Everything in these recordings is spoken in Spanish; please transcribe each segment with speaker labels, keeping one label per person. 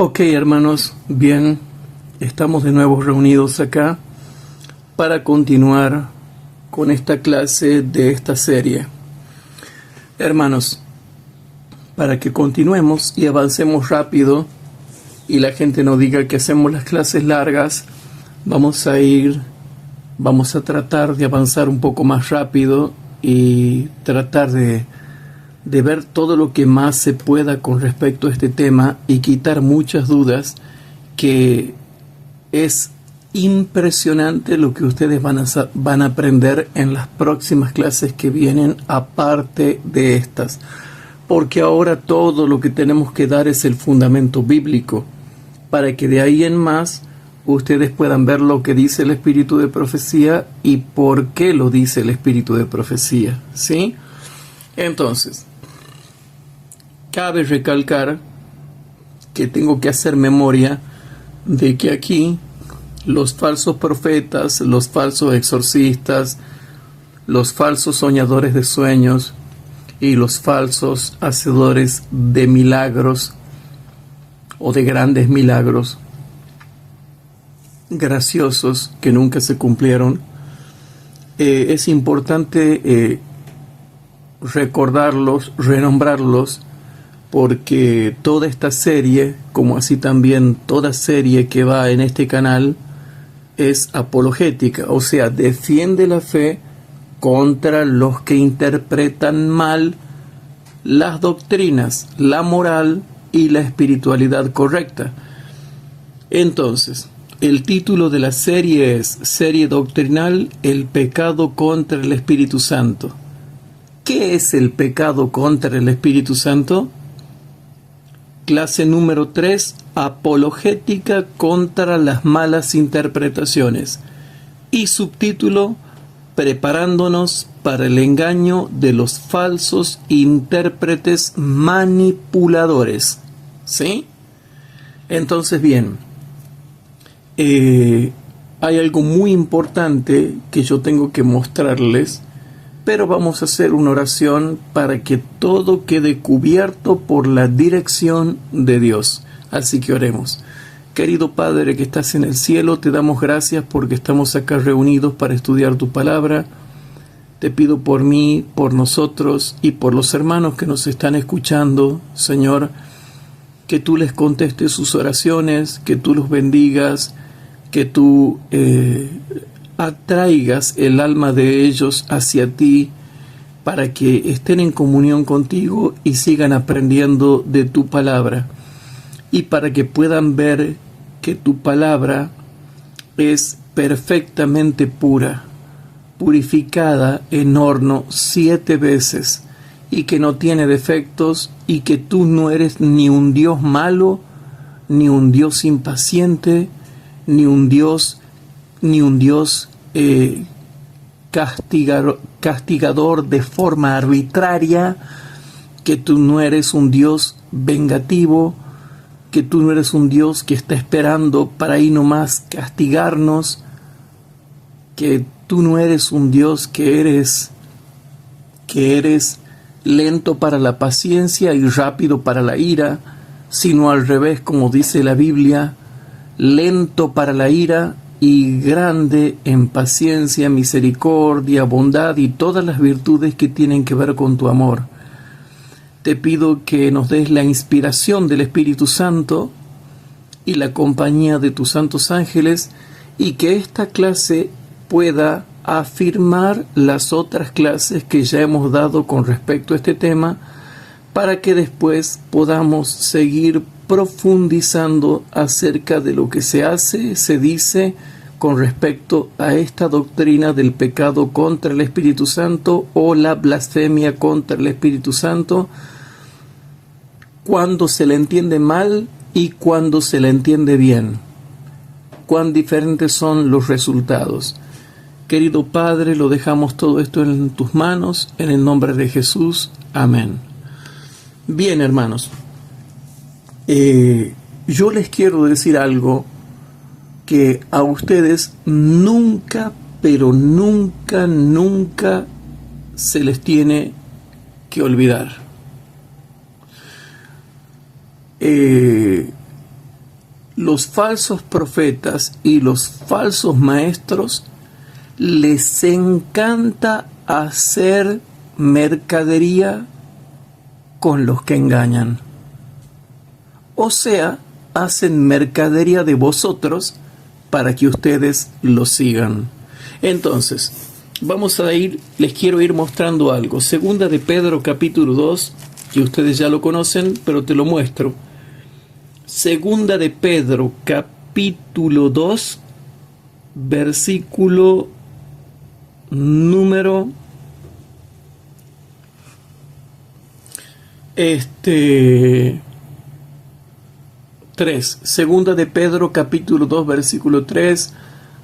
Speaker 1: Ok, hermanos, bien, estamos de nuevo reunidos acá para continuar con esta clase de esta serie. Hermanos, para que continuemos y avancemos rápido y la gente no diga que hacemos las clases largas, vamos a tratar de avanzar un poco más rápido y tratar de ver todo lo que más se pueda con respecto a este tema y quitar muchas dudas, que es impresionante lo que ustedes van a aprender en las próximas clases que vienen, aparte de estas, porque ahora todo lo que tenemos que dar es el fundamento bíblico, para que de ahí en más ustedes puedan ver lo que dice el espíritu de profecía y por qué lo dice el espíritu de profecía, ¿sí? Entonces, cabe recalcar que tengo que hacer memoria de que aquí los falsos profetas, los falsos exorcistas, los falsos soñadores de sueños y los falsos hacedores de milagros o de grandes milagros graciosos que nunca se cumplieron, es importante recordarlos, renombrarlos, porque toda esta serie, como así también toda serie que va en este canal, es apologética, o sea, defiende la fe contra los que interpretan mal las doctrinas, la moral y la espiritualidad correcta. Entonces, el título de la serie es Serie Doctrinal, el pecado contra el Espíritu Santo. ¿Qué es el pecado contra el Espíritu Santo? Clase número 3, apologética contra las malas interpretaciones. Y subtítulo, preparándonos para el engaño de los falsos intérpretes manipuladores. ¿Sí? Entonces, bien, hay algo muy importante que yo tengo que mostrarles, pero vamos a hacer una oración para que todo quede cubierto por la dirección de Dios. Así que oremos. Querido Padre que estás en el cielo, te damos gracias porque estamos acá reunidos para estudiar tu palabra. Te pido por mí, por nosotros y por los hermanos que nos están escuchando, Señor, que tú les contestes sus oraciones, que tú los bendigas, que tú atraigas el alma de ellos hacia ti para que estén en comunión contigo y sigan aprendiendo de tu palabra, y para que puedan ver que tu palabra es perfectamente pura, purificada en horno 7 veces, y que no tiene defectos, y que tú no eres ni un Dios malo, ni un Dios impaciente, ni un Dios castigador de forma arbitraria, que tú no eres un Dios vengativo, que tú no eres un Dios que está esperando para ahí nomás castigarnos, que tú no eres un Dios que eres lento para la paciencia y rápido para la ira, sino al revés, como dice la Biblia, lento para la ira y grande en paciencia, misericordia, bondad y todas las virtudes que tienen que ver con tu amor. Te pido que nos des la inspiración del Espíritu Santo y la compañía de tus santos ángeles, y que esta clase pueda afirmar las otras clases que ya hemos dado con respecto a este tema, para que después podamos seguir profundizando acerca de lo que se hace, se dice con respecto a esta doctrina del pecado contra el Espíritu Santo o la blasfemia contra el Espíritu Santo, cuando se le entiende mal y cuando se le entiende bien. Cuán diferentes son los resultados. Querido Padre, lo dejamos todo esto en tus manos, en el nombre de Jesús. Amén. Bien, hermanos, yo les quiero decir algo que a ustedes nunca, pero nunca se les tiene que olvidar. los falsos profetas y los falsos maestros les encanta hacer mercadería con los que engañan. O sea, hacen mercadería de vosotros para que ustedes los sigan. Entonces, les quiero ir mostrando algo. Segunda de Pedro capítulo 2, que ustedes ya lo conocen, pero te lo muestro. Segunda de Pedro capítulo 2, versículo número 3. Segunda de Pedro capítulo 2 versículo 3.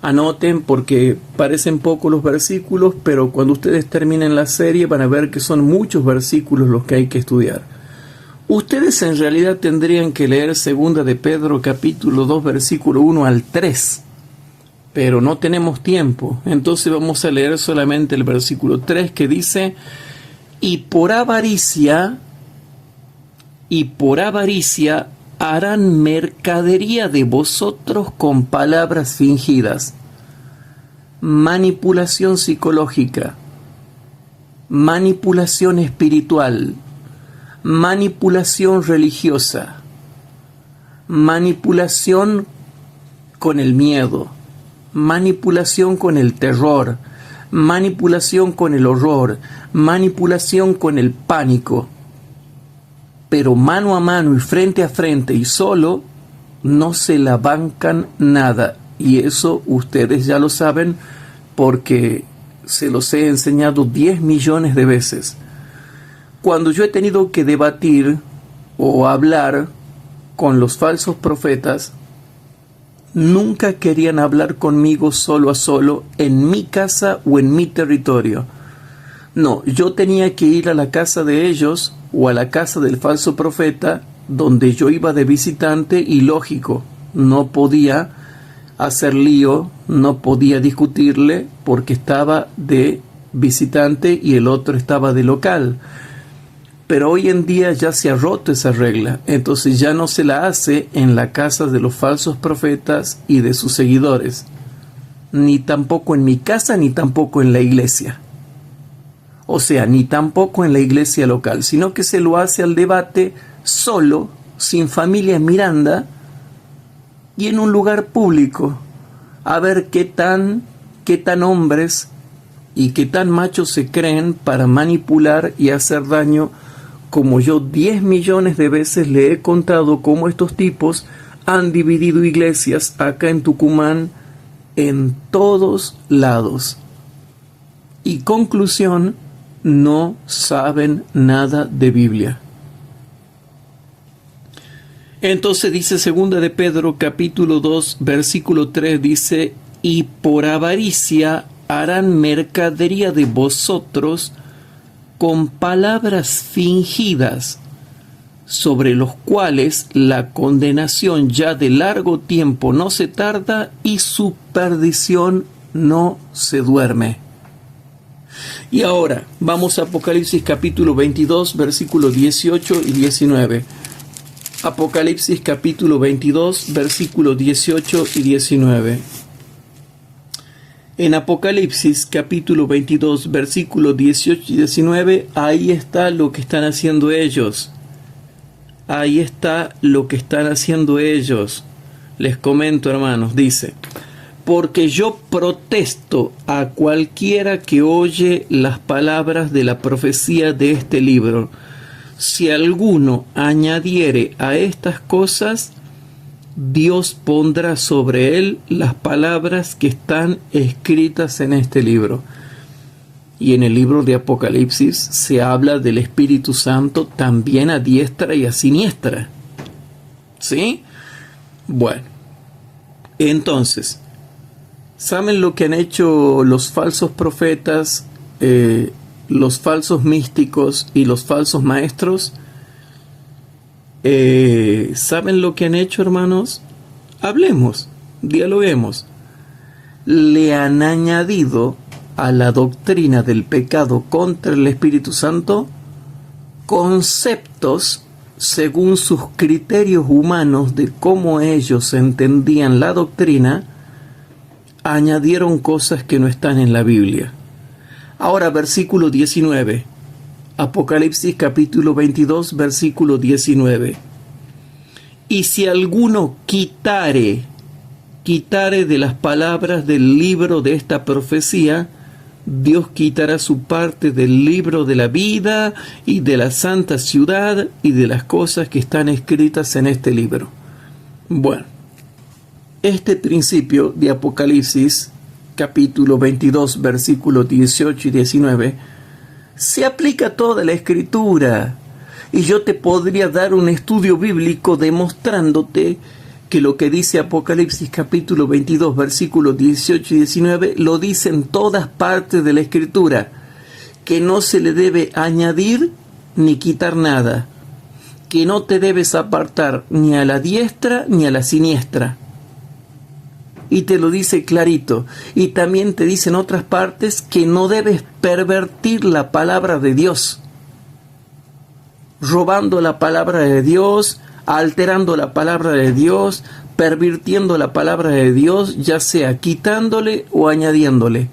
Speaker 1: Anoten porque parecen pocos los versículos, pero cuando ustedes terminen la serie van a ver que son muchos versículos los que hay que estudiar. Ustedes en realidad tendrían que leer Segunda de Pedro capítulo 2 versículo 1 al 3, pero no tenemos tiempo. Entonces vamos a leer solamente el versículo 3, que dice: y por avaricia harán mercadería de vosotros con palabras fingidas, manipulación psicológica, manipulación espiritual, manipulación religiosa, manipulación con el miedo, manipulación con el terror, manipulación con el horror, manipulación con el pánico. Pero mano a mano y frente a frente y solo, no se la bancan nada. Y eso ustedes ya lo saben porque se los he enseñado 10 millones de veces. Cuando yo he tenido que debatir o hablar con los falsos profetas, nunca querían hablar conmigo solo a solo en mi casa o en mi territorio. No, yo tenía que ir a la casa de ellos o a la casa del falso profeta, donde yo iba de visitante, y lógico, no podía hacer lío, no podía discutirle porque estaba de visitante y el otro estaba de local. Pero hoy en día ya se ha roto esa regla, entonces ya no se la hace en la casa de los falsos profetas y de sus seguidores, ni tampoco en mi casa, ni tampoco en la iglesia. O sea, ni tampoco en la iglesia local, sino que se lo hace al debate solo, sin familia miranda y en un lugar público, a ver qué tan hombres y qué tan machos se creen para manipular y hacer daño, como yo 10 millones de veces le he contado cómo estos tipos han dividido iglesias acá en Tucumán, en todos lados. Y conclusión, no saben nada de Biblia. Entonces dice Segunda de Pedro capítulo 2 versículo 3, dice: y por avaricia harán mercadería de vosotros con palabras fingidas, sobre los cuales la condenación ya de largo tiempo no se tarda y su perdición no se duerme. Y ahora vamos a Apocalipsis capítulo 22 versículos 18 y 19. Apocalipsis capítulo 22 versículos 18 y 19. En Apocalipsis capítulo 22 versículos 18 y 19, ahí está lo que están haciendo ellos. Ahí está lo que están haciendo ellos. Les comento, hermanos, dice: porque yo protesto a cualquiera que oye las palabras de la profecía de este libro. Si alguno añadiere a estas cosas, Dios pondrá sobre él las palabras que están escritas en este libro. Y en el libro de Apocalipsis se habla del Espíritu Santo también a diestra y a siniestra. ¿Sí? Bueno, entonces, ¿saben lo que han hecho los falsos profetas, los falsos místicos y los falsos maestros? ¿Saben lo que han hecho, hermanos? Hablemos, dialoguemos. Le han añadido a la doctrina del pecado contra el Espíritu Santo conceptos según sus criterios humanos de cómo ellos entendían la doctrina, añadieron cosas que no están en la Biblia. Ahora, versículo 19. Apocalipsis capítulo 22, versículo 19. Y si alguno quitare de las palabras del libro de esta profecía, Dios quitará su parte del libro de la vida y de la santa ciudad y de las cosas que están escritas en este libro. Bueno, este principio de Apocalipsis, capítulo 22, versículos 18 y 19, se aplica a toda la Escritura. Y yo te podría dar un estudio bíblico demostrándote que lo que dice Apocalipsis capítulo 22, versículos 18 y 19, lo dice en todas partes de la Escritura, que no se le debe añadir ni quitar nada, que no te debes apartar ni a la diestra ni a la siniestra. Y te lo dice clarito. Y también te dice en otras partes que no debes pervertir la palabra de Dios, robando la palabra de Dios, alterando la palabra de Dios, pervirtiendo la palabra de Dios, ya sea quitándole o añadiéndole.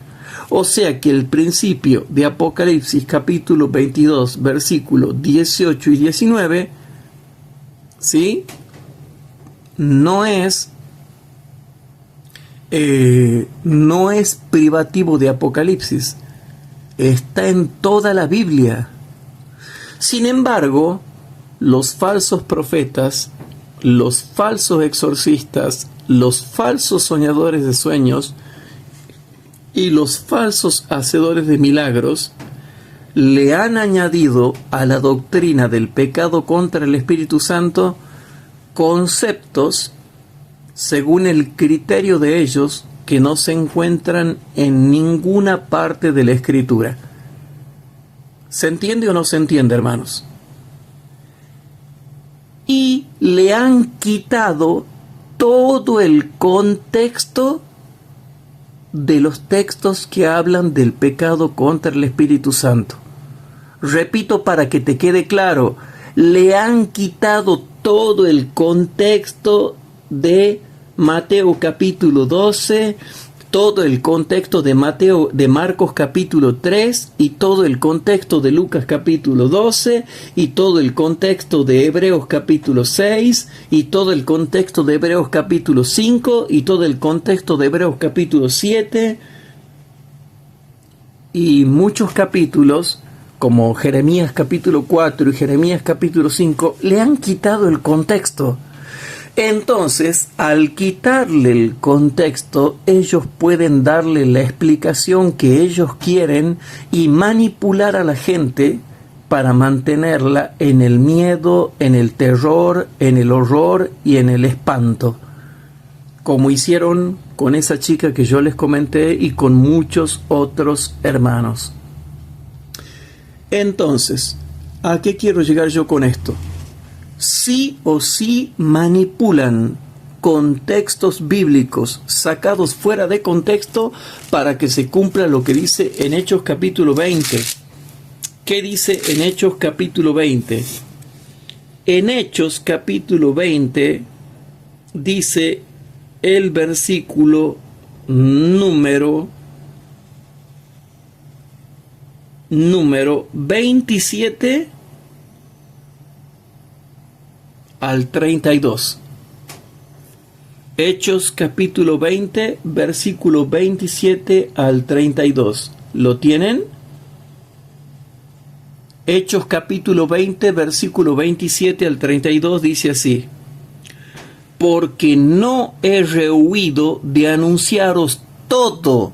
Speaker 1: O sea que el principio de Apocalipsis capítulo 22, versículos 18 y 19, ¿sí?, no es privativo de Apocalipsis, está en toda la Biblia. Sin embargo, los falsos profetas, los falsos exorcistas, los falsos soñadores de sueños y los falsos hacedores de milagros le han añadido a la doctrina del pecado contra el Espíritu Santo conceptos según el criterio de ellos que no se encuentran en ninguna parte de la Escritura. ¿Se entiende o no se entiende, hermanos? Y le han quitado todo el contexto de los textos que hablan del pecado contra el Espíritu Santo. Repito para que te quede claro, le han quitado todo el contexto de Mateo capítulo 12, todo el contexto de Marcos capítulo 3 y todo el contexto de Lucas capítulo 12 y todo el contexto de Hebreos capítulo 6 y todo el contexto de Hebreos capítulo 5 y todo el contexto de Hebreos capítulo 7 y muchos capítulos como Jeremías capítulo 4 y Jeremías capítulo 5 le han quitado el contexto. Entonces, al quitarle el contexto, ellos pueden darle la explicación que ellos quieren y manipular a la gente para mantenerla en el miedo, en el terror, en el horror y en el espanto, como hicieron con esa chica que yo les comenté y con muchos otros hermanos. Entonces, ¿a qué quiero llegar yo con esto? Sí o sí manipulan contextos bíblicos sacados fuera de contexto para que se cumpla lo que dice en Hechos capítulo 20. ¿Qué dice en Hechos capítulo 20? En Hechos capítulo 20 dice el versículo número 27 al 32. Hechos capítulo 20, versículo 27 al 32. ¿Lo tienen? Hechos capítulo 20, versículo 27 al 32 dice así: porque no he rehuido de anunciaros todo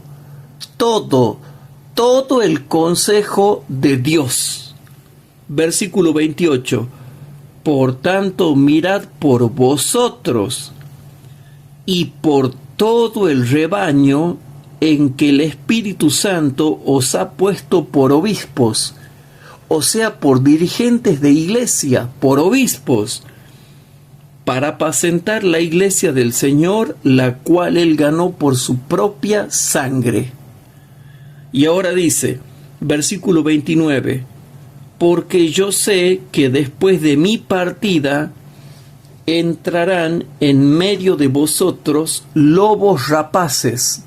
Speaker 1: el consejo de Dios. Versículo 28. Por tanto, mirad por vosotros y por todo el rebaño en que el Espíritu Santo os ha puesto por obispos, o sea, por dirigentes de iglesia, por obispos, para apacentar la iglesia del Señor, la cual Él ganó por su propia sangre. Y ahora dice, versículo 29, porque yo sé que después de mi partida entrarán en medio de vosotros lobos rapaces.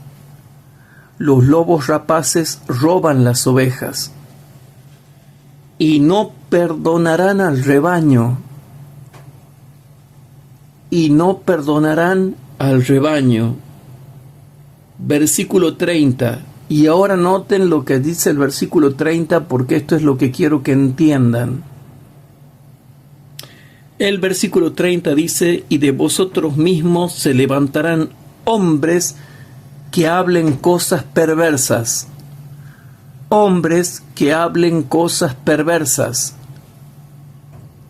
Speaker 1: Los lobos rapaces roban las ovejas y no perdonarán al rebaño. Y no perdonarán al rebaño. Versículo 30. Y ahora noten lo que dice el versículo 30, porque esto es lo que quiero que entiendan. El versículo 30 dice: y de vosotros mismos se levantarán hombres que hablen cosas perversas. Hombres que hablen cosas perversas.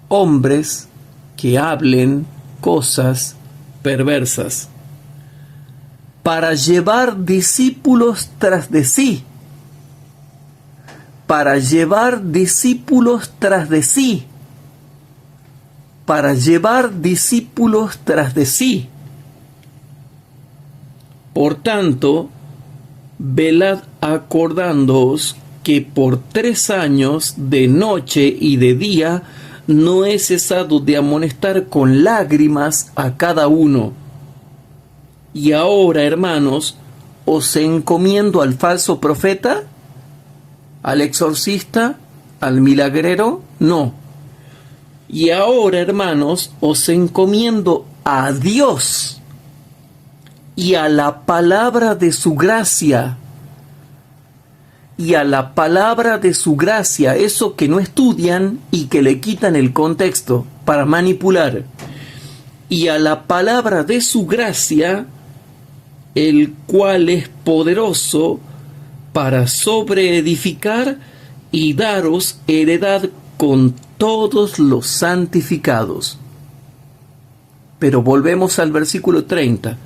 Speaker 1: Hombres que hablen cosas perversas, para llevar discípulos tras de sí, para llevar discípulos tras de sí, para llevar discípulos tras de sí. Por tanto, velad acordándoos que por 3 años, de noche y de día, no he cesado de amonestar con lágrimas a cada uno. Y ahora, hermanos, os encomiendo al falso profeta, al exorcista, al milagrero, no. Y ahora, hermanos, os encomiendo a Dios y a la palabra de su gracia. Y a la palabra de su gracia, eso que no estudian y que le quitan el contexto para manipular. Y a la palabra de su gracia, el cual es poderoso para sobreedificar y daros heredad con todos los santificados. Pero volvemos al versículo 30.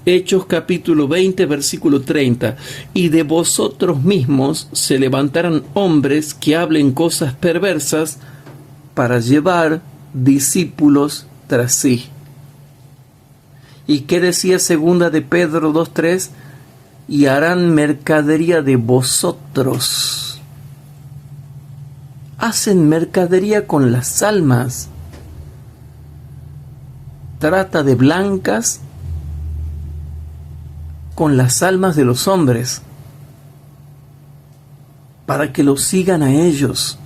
Speaker 1: Hechos capítulo 20, versículo 30. Y de vosotros mismos se levantarán hombres que hablen cosas perversas para llevar discípulos tras sí. ¿Y qué decía segunda de Pedro 2:3? Y harán mercadería de vosotros. Hacen mercadería con las almas. Trata de blancas con las almas de los hombres, para que los sigan a ellos.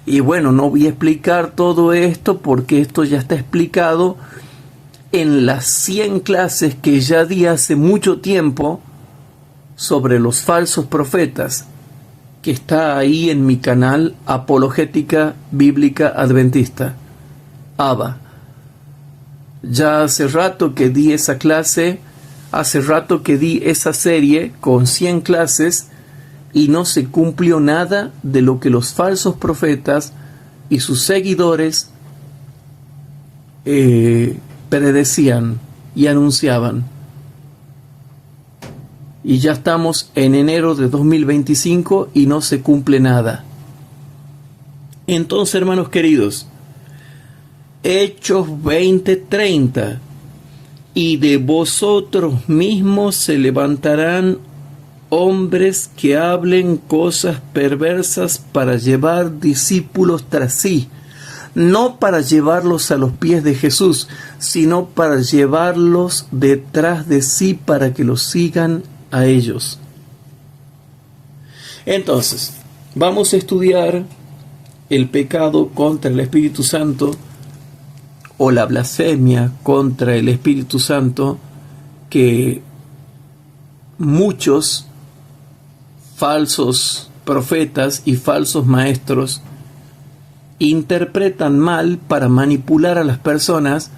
Speaker 1: Y bueno, no voy a explicar todo esto porque esto ya está explicado en las 100 clases que ya di hace mucho tiempo sobre los falsos profetas, que está ahí en mi canal Apologética Bíblica Adventista, ABA. Ya hace rato que di esa clase. Hace rato que di esa serie con 100 clases y no se cumplió nada de lo que los falsos profetas y sus seguidores predecían y anunciaban. Y ya estamos en enero de 2025 y no se cumple nada. Entonces, hermanos queridos, Hechos 20:30. Y de vosotros mismos se levantarán hombres que hablen cosas perversas para llevar discípulos tras sí, no para llevarlos a los pies de Jesús, sino para llevarlos detrás de sí para que los sigan a ellos. Entonces, vamos a estudiar el pecado contra el Espíritu Santo o la blasfemia contra el Espíritu Santo que muchos falsos profetas y falsos maestros interpretan mal para manipular a las personas,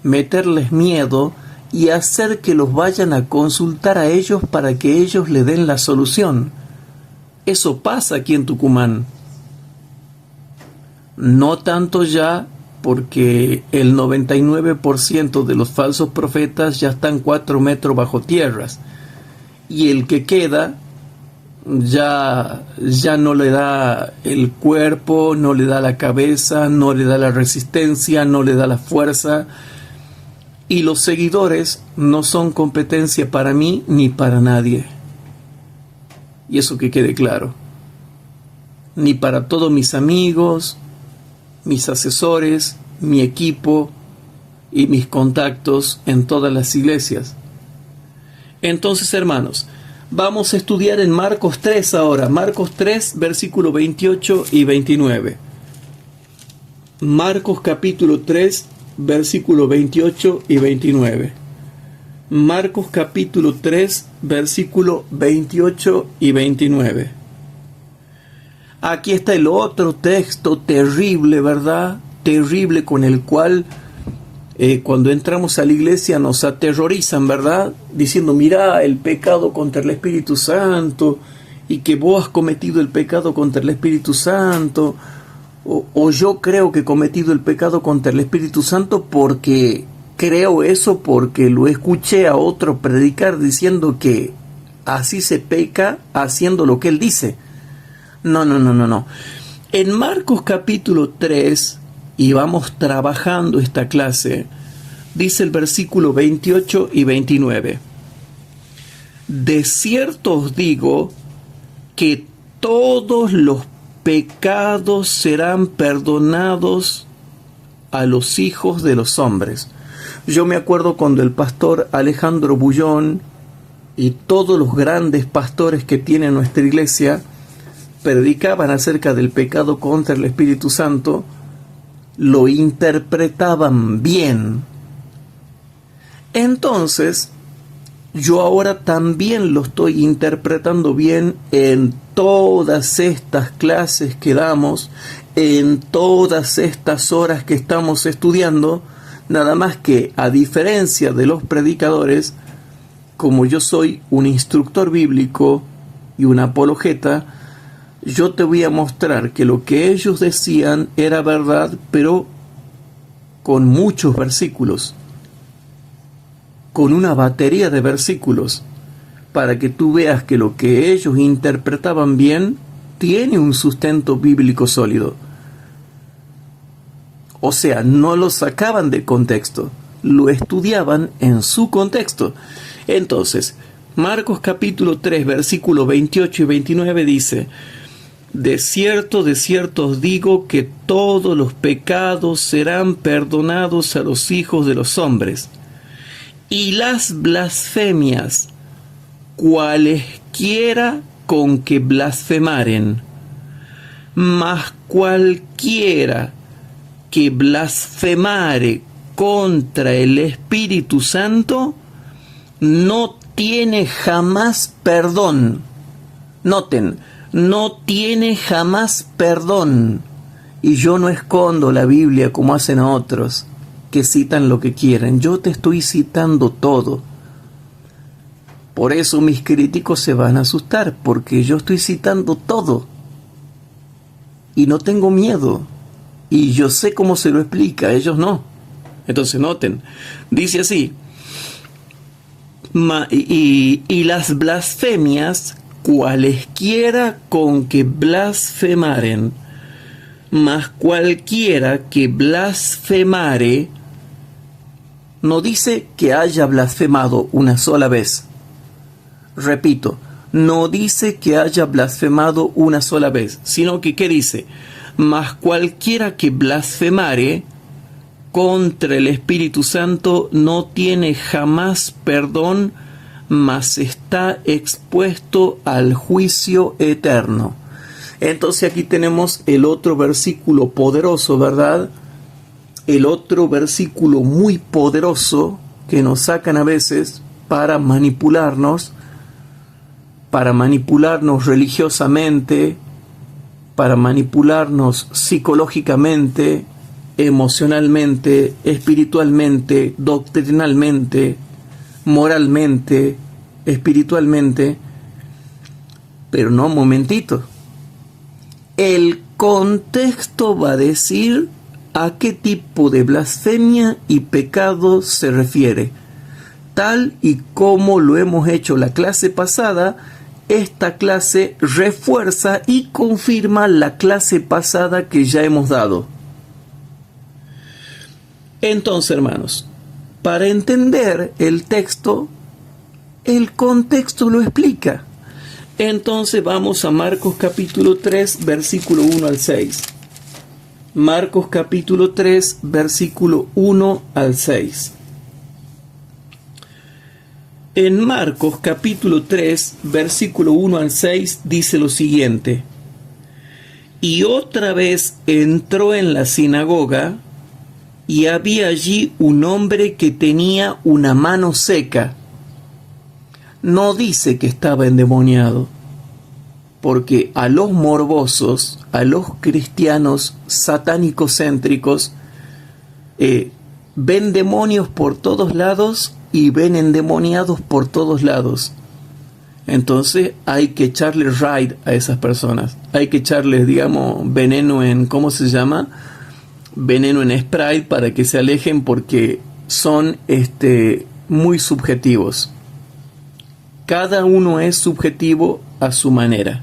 Speaker 1: meterles miedo y hacer que los vayan a consultar a ellos para que ellos le den la solución. Eso pasa aquí en Tucumán. No tanto ya, porque el 99% de los falsos profetas ya están 4 metros bajo tierras. Y el que queda ya no le da el cuerpo, no le da la cabeza, no le da la resistencia, no le da la fuerza. Y los seguidores no son competencia para mí ni para nadie. Y eso que quede claro. ni para todos mis amigos, mis asesores, mi equipo y mis contactos en todas las iglesias. Entonces, hermanos, vamos a estudiar en Marcos 3 ahora. Marcos 3, versículo 28 y 29. Marcos capítulo 3, versículo 28 y 29. Marcos capítulo 3, versículo 28 y 29. Aquí está el otro texto terrible, ¿verdad? Terrible, con el cual cuando entramos a la iglesia nos aterrorizan, ¿verdad? Diciendo, mira, el pecado contra el Espíritu Santo, y que vos has cometido el pecado contra el Espíritu Santo, o yo creo que he cometido el pecado contra el Espíritu Santo porque creo eso, porque lo escuché a otro predicar diciendo que así se peca haciendo lo que él dice. No. En Marcos capítulo 3, y vamos trabajando esta clase, dice el versículo 28 y 29. De cierto os digo que todos los pecados serán perdonados a los hijos de los hombres. Yo me acuerdo cuando el pastor Alejandro Bullón y todos los grandes pastores que tiene nuestra iglesia predicaban acerca del pecado contra el Espíritu Santo, lo interpretaban bien. Entonces, yo ahora también lo estoy interpretando bien en todas estas clases que damos, en todas estas horas que estamos estudiando, nada más que, a diferencia de los predicadores, como yo soy un instructor bíblico y un apologeta, yo te voy a mostrar que lo que ellos decían era verdad, pero con muchos versículos, con una batería de versículos, para que tú veas que lo que ellos interpretaban bien tiene un sustento bíblico sólido. O sea, no lo sacaban de contexto, lo estudiaban en su contexto. Entonces, Marcos capítulo 3, versículo 28 y 29 dice: de cierto os digo que todos los pecados serán perdonados a los hijos de los hombres, y las blasfemias, cualesquiera con que blasfemaren. Mas cualquiera que blasfemare contra el Espíritu Santo no tiene jamás perdón. Noten, no tiene jamás perdón. Y yo no escondo la Biblia como hacen otros, que citan lo que quieren. Yo te estoy citando todo. Por eso mis críticos se van a asustar, porque yo estoy citando todo. Y no tengo miedo. Y yo sé cómo se lo explica, ellos no. Entonces noten, dice así: y las blasfemias, cualesquiera con que blasfemaren, mas cualquiera que blasfemare, no dice que haya blasfemado una sola vez. Repito, no dice que haya blasfemado una sola vez, sino que ¿qué dice? Mas cualquiera que blasfemare contra el Espíritu Santo no tiene jamás perdón, mas está expuesto al juicio eterno. Entonces aquí tenemos el otro versículo poderoso, ¿verdad? El otro versículo muy poderoso que nos sacan a veces para manipularnos religiosamente, para manipularnos psicológicamente, emocionalmente, espiritualmente, doctrinalmente, moralmente, espiritualmente. Pero no, un momentito. El contexto va a decir a qué tipo de blasfemia y pecado se refiere. Tal y como lo hemos hecho la clase pasada, esta clase refuerza y confirma la clase pasada que ya hemos dado. Entonces, hermanos, para entender el texto, el contexto lo explica. Entonces vamos a Marcos capítulo 3, versículo 1 al 6. Marcos capítulo 3, versículo 1 al 6. En Marcos capítulo 3, versículo 1 al 6 dice lo siguiente: Y otra vez entró en la sinagoga, y había allí un hombre que tenía una mano seca. No dice que estaba endemoniado, porque a los morbosos, a los cristianos satánico-céntricos, ven demonios por todos lados y ven endemoniados por todos lados. Entonces hay que echarle raid a esas personas. Hay que echarles, digamos, veneno en, ¿cómo se llama? Veneno en Sprite para que se alejen, porque son muy subjetivos. Cada uno es subjetivo a su manera.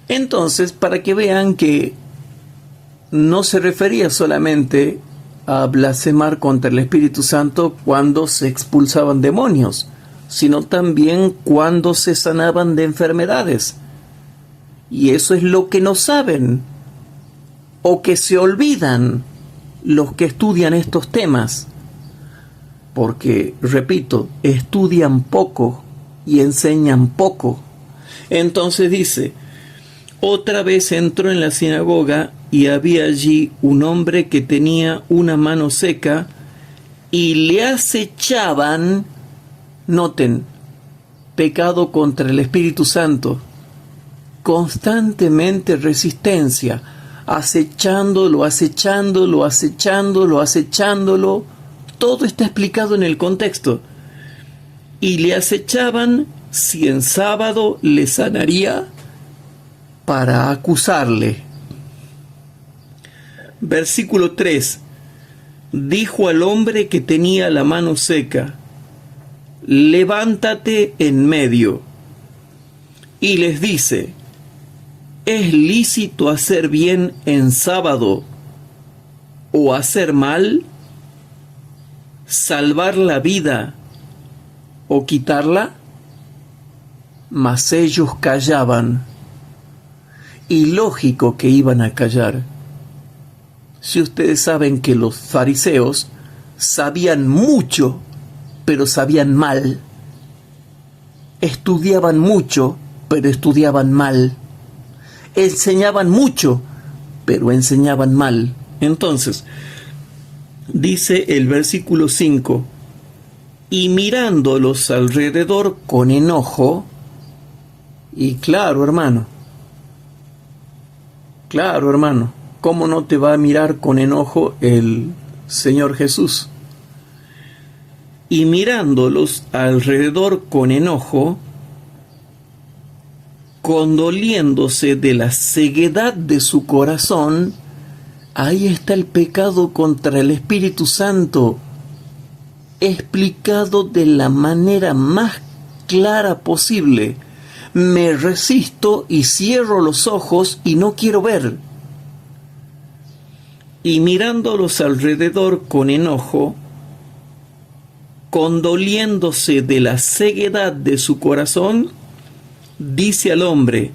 Speaker 1: Entonces, para que vean que no se refería solamente a blasfemar contra el Espíritu Santo cuando se expulsaban demonios, sino también cuando se sanaban de enfermedades. Y eso es lo que no saben, o que se olvidan los que estudian estos temas, porque, repito, estudian poco y enseñan poco. Entonces dice: otra vez entró en la sinagoga, y había allí un hombre que tenía una mano seca, y le acechaban. Noten, pecado contra el Espíritu Santo, constantemente resistencia, acechándolo, todo está explicado en el contexto. Y le acechaban si en sábado le sanaría, para acusarle. Versículo 3. Dijo al hombre que tenía la mano seca: levántate en medio. Y les dice: ¿es lícito hacer bien en sábado o hacer mal? ¿Salvar la vida o quitarla? Mas ellos callaban. Y lógico que iban a callar. Si ustedes saben que los fariseos sabían mucho, pero sabían mal. Estudiaban mucho, pero estudiaban mal. Enseñaban mucho, pero enseñaban mal. Entonces, dice el versículo 5: y mirándolos alrededor con enojo. Y claro, hermano, ¿cómo no te va a mirar con enojo el Señor Jesús? Y mirándolos alrededor con enojo, condoliéndose de la ceguedad de su corazón. Ahí está el pecado contra el Espíritu Santo, explicado de la manera más clara posible. Me resisto y cierro los ojos y no quiero ver. Y mirándolos alrededor con enojo, condoliéndose de la ceguedad de su corazón, dice al hombre: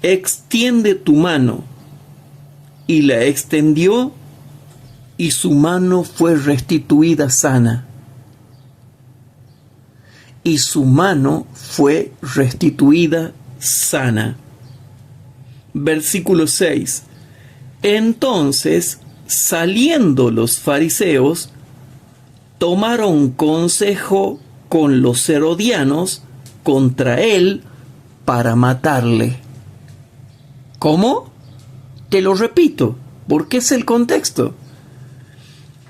Speaker 1: extiende tu mano. Y la extendió, y su mano fue restituida sana. Y su mano fue restituida sana. Versículo 6. Entonces, saliendo los fariseos, tomaron consejo con los herodianos contra él para matarle. ¿Cómo? Te lo repito, porque es el contexto.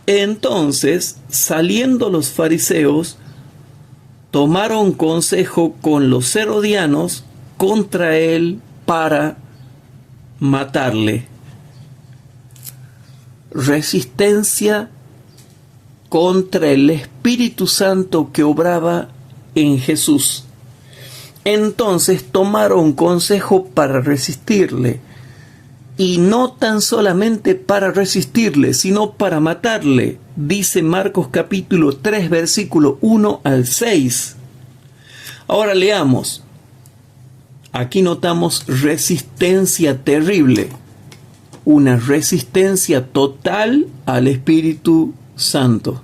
Speaker 1: Entonces, saliendo los fariseos, tomaron consejo con los herodianos contra él para matarle. Resistencia contra el Espíritu Santo que obraba en Jesús. Entonces tomaron consejo para resistirle, y no tan solamente para resistirle, sino para matarle. Dice Marcos capítulo 3, versículo 1 al 6. Ahora leamos. Aquí notamos resistencia terrible, una resistencia total al Espíritu Santo.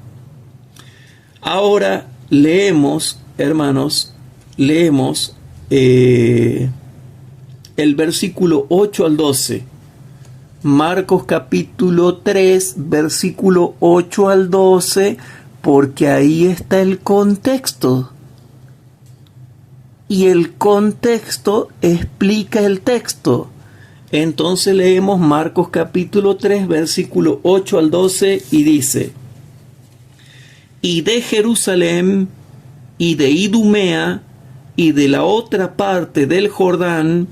Speaker 1: Ahora leemos, hermanos, el versículo 8 al 12. Marcos capítulo 3, versículo 8 al 12, porque ahí está el contexto. Y el contexto explica el texto. Entonces leemos Marcos capítulo 3, versículo 8 al 12, y dice: y de Jerusalén, y de Idumea, y de la otra parte del Jordán,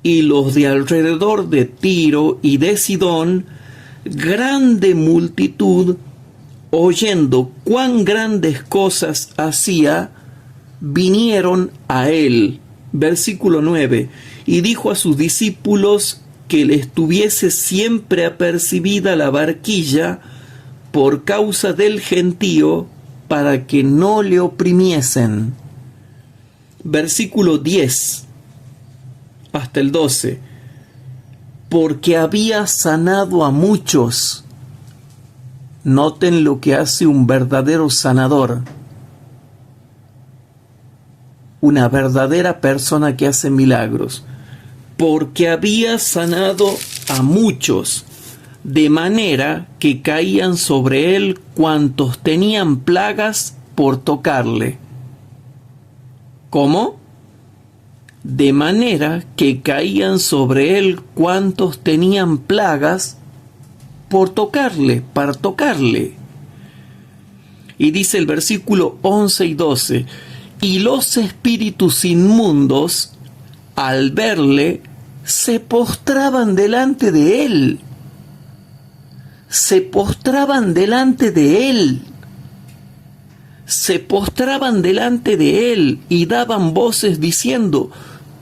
Speaker 1: y los de alrededor de Tiro y de Sidón, grande multitud, oyendo cuán grandes cosas hacía, vinieron a él. Versículo 9. Y dijo a sus discípulos que le estuviese siempre apercibida la barquilla por causa del gentío, para que no le oprimiesen. Versículo 10 hasta el 12. Porque había sanado a muchos. Noten lo que hace un verdadero sanador. Una verdadera persona que hace milagros. Porque había sanado a muchos, de manera que caían sobre él cuantos tenían plagas por tocarle. ¿Cómo? De manera que caían sobre él cuantos tenían plagas por tocarle, para tocarle. Y dice el versículo 11 y 12, y los espíritus inmundos, al verle, se postraban delante de él. Se postraban delante de él. Se postraban delante de él y daban voces diciendo: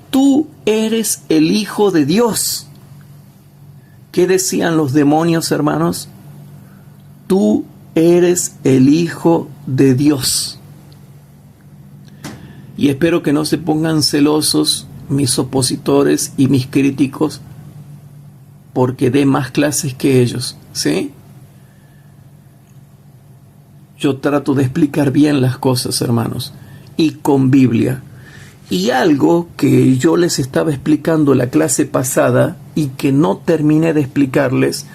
Speaker 1: tú eres el Hijo de Dios. ¿Qué decían los demonios, hermanos? Tú eres el Hijo de Dios. Y espero que no se pongan celosos mis opositores y mis críticos porque dé más clases que ellos, ¿sí? Yo trato de explicar bien las cosas, hermanos, y con Biblia. Y algo que yo les estaba explicando la clase pasada y que no terminé de explicarles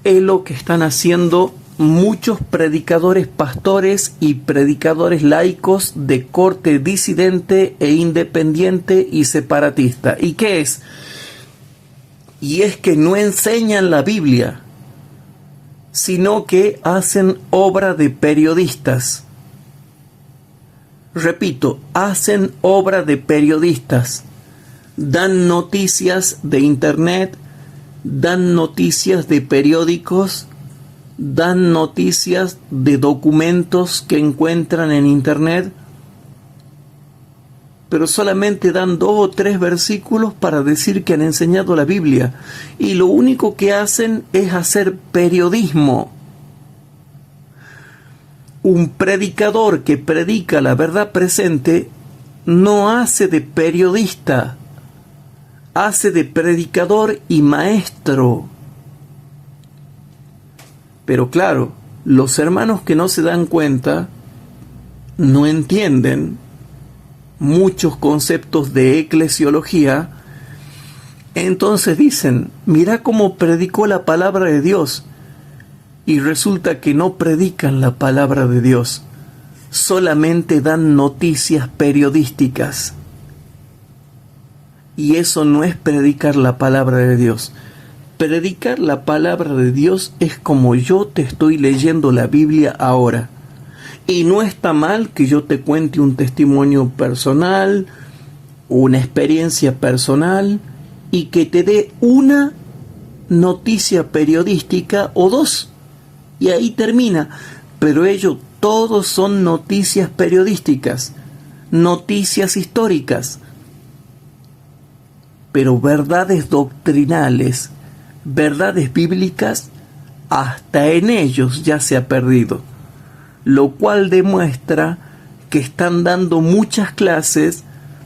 Speaker 1: es lo que están haciendo muchos predicadores pastores y predicadores laicos de corte disidente e independiente y separatista. ¿Y qué es? Y es que no enseñan la Biblia, sino que hacen obra de periodistas. Repito, hacen obra de periodistas. Dan noticias de internet, dan noticias de periódicos, dan noticias de documentos que encuentran en internet, pero solamente dan 2 o 3 versículos para decir que han enseñado la Biblia. Y lo único que hacen es hacer periodismo. Un predicador que predica la verdad presente no hace de periodista, hace de predicador y maestro. Pero claro, los hermanos que no se dan cuenta no entienden muchos conceptos de eclesiología. Entonces dicen: mira cómo predicó la palabra de Dios. Y resulta que no predican la palabra de Dios, solamente dan noticias periodísticas. Y eso no es predicar la palabra de Dios. Predicar la palabra de Dios es como yo te estoy leyendo la Biblia ahora. Y no está mal que yo te cuente un testimonio personal, una experiencia personal, y que te dé una noticia periodística o 2. Y ahí termina. Pero ellos todos son noticias periodísticas, noticias históricas. Pero verdades doctrinales, verdades bíblicas, hasta en ellos ya se ha perdido. Lo cual demuestra que están dando muchas clases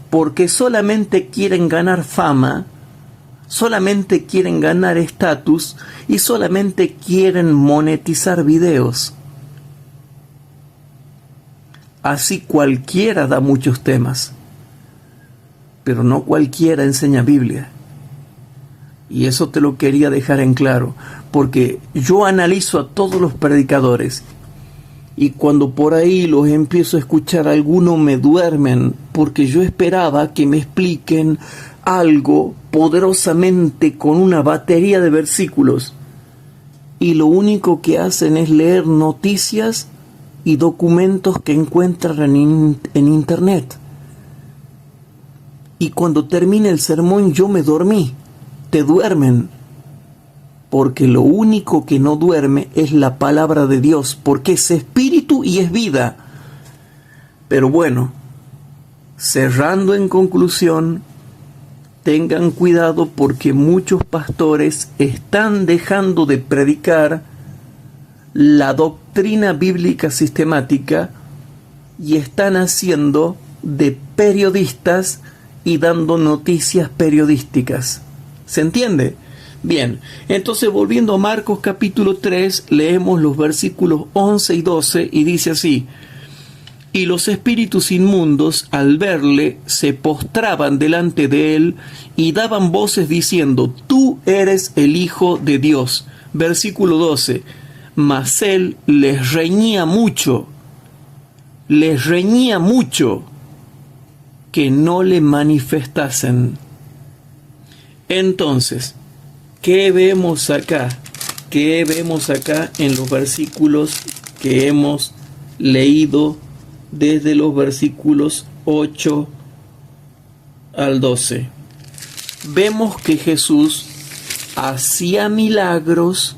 Speaker 1: porque solamente quieren ganar fama, solamente quieren ganar estatus y solamente quieren monetizar videos. Así cualquiera da muchos temas, pero no cualquiera enseña Biblia. Y eso te lo quería dejar en claro, porque yo analizo a todos los predicadores y cuando por ahí los empiezo a escuchar, algunos me duermen, porque yo esperaba que me expliquen algo poderosamente con una batería de versículos, y lo único que hacen es leer noticias y documentos que encuentran en internet. Y cuando termina el sermón yo me dormí. Te duermen, porque lo único que no duerme es la palabra de Dios, porque es espíritu y es vida. Pero bueno, cerrando en conclusión, tengan cuidado porque muchos pastores están dejando de predicar la doctrina bíblica sistemática y están haciendo de periodistas y dando noticias periodísticas. ¿Se entiende? Bien, entonces volviendo a Marcos capítulo 3, leemos los versículos 11 y 12 y dice así: y los espíritus inmundos al verle se postraban delante de él y daban voces diciendo: tú eres el Hijo de Dios. Versículo 12, mas él les reñía mucho que no le manifestasen. Entonces, ¿qué vemos acá? ¿Qué vemos acá en los versículos que hemos leído desde los versículos 8 al 12? Vemos que Jesús hacía milagros,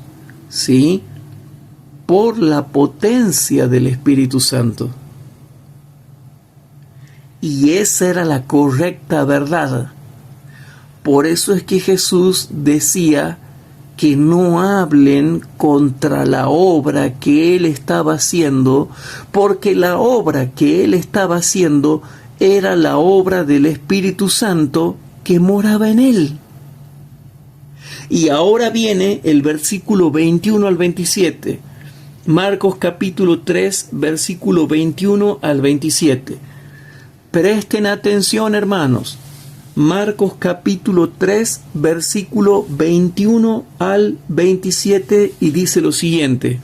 Speaker 1: ¿sí?, por la potencia del Espíritu Santo. Y esa era la correcta verdad. Por eso es que Jesús decía que no hablen contra la obra que él estaba haciendo, porque la obra que él estaba haciendo era la obra del Espíritu Santo que moraba en él. Y ahora viene el versículo 21 al 27. Marcos capítulo 3, versículo 21 al 27. Presten atención, hermanos. Marcos capítulo 3, versículo 21 al 27, y dice lo siguiente.